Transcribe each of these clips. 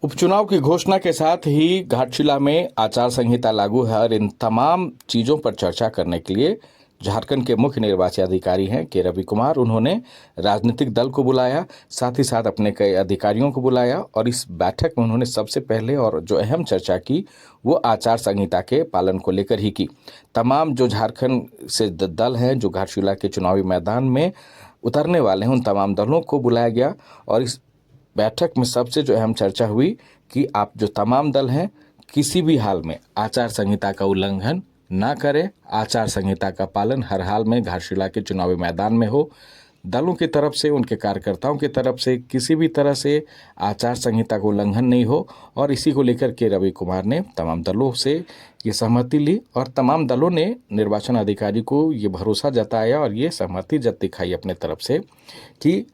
उपचुनाव की घोषणा के साथ ही घाटशिला में आचार संहिता लागू है और इन तमाम चीजों पर चर्चा करने के लिए झारखंड के मुख्य निर्वाची अधिकारी हैं के रवि कुमार। उन्होंने राजनीतिक दल को बुलाया, साथ ही साथ अपने कई अधिकारियों को बुलाया और इस बैठक में उन्होंने सबसे पहले और जो अहम चर्चा की वो आचार संहिता के पालन को लेकर ही की। तमाम जो झारखंड से दल हैं जो घाटशिला के चुनावी मैदान में उतरने वाले हैं उन तमाम दलों को बुलाया गया और इस बैठक में सबसे जो अहम चर्चा हुई कि आप जो तमाम दल हैं किसी भी हाल में आचार संहिता का उल्लंघन ना करें, आचार संहिता का पालन हर हाल में घाटशिला के चुनावी मैदान में हो। दलों की तरफ से, उनके कार्यकर्ताओं की तरफ से किसी भी तरह से आचार संहिता का उल्लंघन नहीं हो और इसी को लेकर के रवि कुमार ने तमाम दलों से ये सहमति ली और तमाम दलों ने निर्वाचन अधिकारी को ये भरोसा जताया और ये सहमति दिखाई अपने तरफ से कि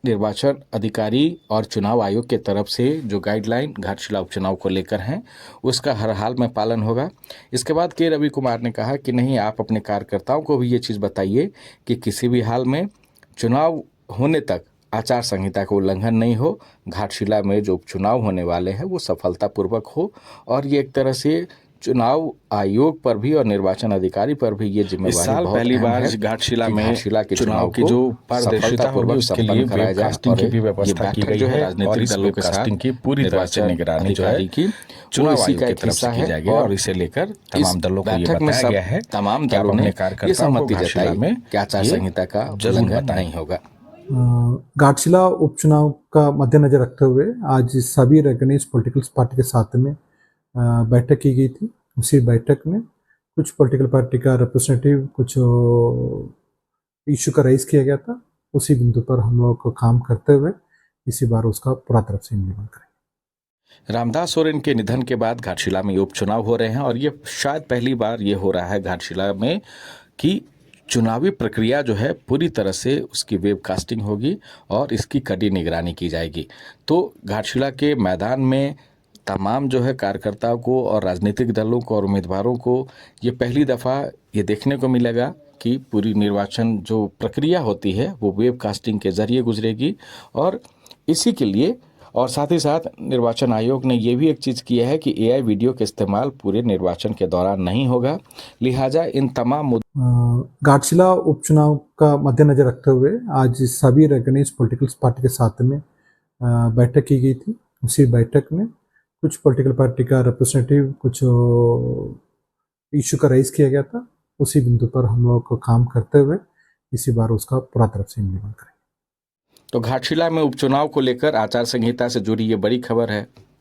निर्वाचन अधिकारी और चुनाव आयोग के तरफ से जो गाइडलाइन घाटशिला उपचुनाव को लेकर हैं उसका हर हाल में पालन होगा। इसके बाद के रवि कुमार ने कहा कि नहीं, आप अपने कार्यकर्ताओं को भी ये चीज़ बताइए कि किसी भी हाल में चुनाव होने तक आचार संहिता का उल्लंघन नहीं हो, घाटशिला में जो उपचुनाव होने वाले हैं वो सफलतापूर्वक हो और ये एक तरह से चुनाव आयोग पर भी और निर्वाचन अधिकारी पर भी ये जिम्मेवारी बहुत पहली बार है घाटशिला में घाटशिला के चुनाव की जो पारदर्शिता होगी उसके लिए वेबकास्टिंग की भी व्यवस्था की गई है और इस वेबकास्टिंग की पूरी तरह से निगरानी जो है चुनाव आयोग की तरफ से की जाएगी और इसे लेकर तमाम दलों को ये बताया गया है तमाम दलों ने ये सहमति जताई में कि आचार संहिता का उल्लंघन नहीं होगा। घाटशिला उपचुनाव का मद्देनजर रखते हुए आज सभी रेकग्नाइज्ड पॉलिटिकल पार्टी के साथ में बैठक की गई थी। उसी बैठक में कुछ पॉलिटिकल पार्टी का रिप्रेजेंटेटिव कुछ इशू का राइज किया गया था। उसी बिंदु पर हम लोग को काम करते हुए इसी बार उसका पूरा तरफ से इम्प्लीमेंट करेंगे। रामदास सोरेन के निधन के बाद घाटशिला में उपचुनाव हो रहे हैं और ये शायद पहली बार ये हो रहा है घाटशिला में कि चुनावी प्रक्रिया जो है पूरी तरह से उसकी वेबकास्टिंग होगी और इसकी कड़ी निगरानी की जाएगी। तो घाटशिला के मैदान में तमाम जो है कार्यकर्ताओं को और राजनीतिक दलों को और उम्मीदवारों को ये पहली दफ़ा ये देखने को मिलेगा कि पूरी निर्वाचन जो प्रक्रिया होती है वो वेबकास्टिंग के जरिए गुजरेगी और इसी के लिए और साथ ही साथ निर्वाचन आयोग ने ये भी एक चीज़ किया है कि एआई वीडियो का इस्तेमाल पूरे निर्वाचन के दौरान नहीं होगा। लिहाजा इन तमाम घाटशिला उपचुनाव का मद्देनजर रखते हुए आज सभी रेकग्नाइज्ड पॉलिटिकल पार्टी के साथ में बैठक की गई थी। उसी बैठक में कुछ पॉलिटिकल पार्टी का रिप्रेजेंटेटिव कुछ इशू का राइज किया गया था। उसी बिंदु पर हम लोग को काम करते हुए इसी बार उसका पूरा तरफ से इम्प्लीमेंट करेंगे। तो घाटशिला में उपचुनाव को लेकर आचार संहिता से जुड़ी ये बड़ी खबर है।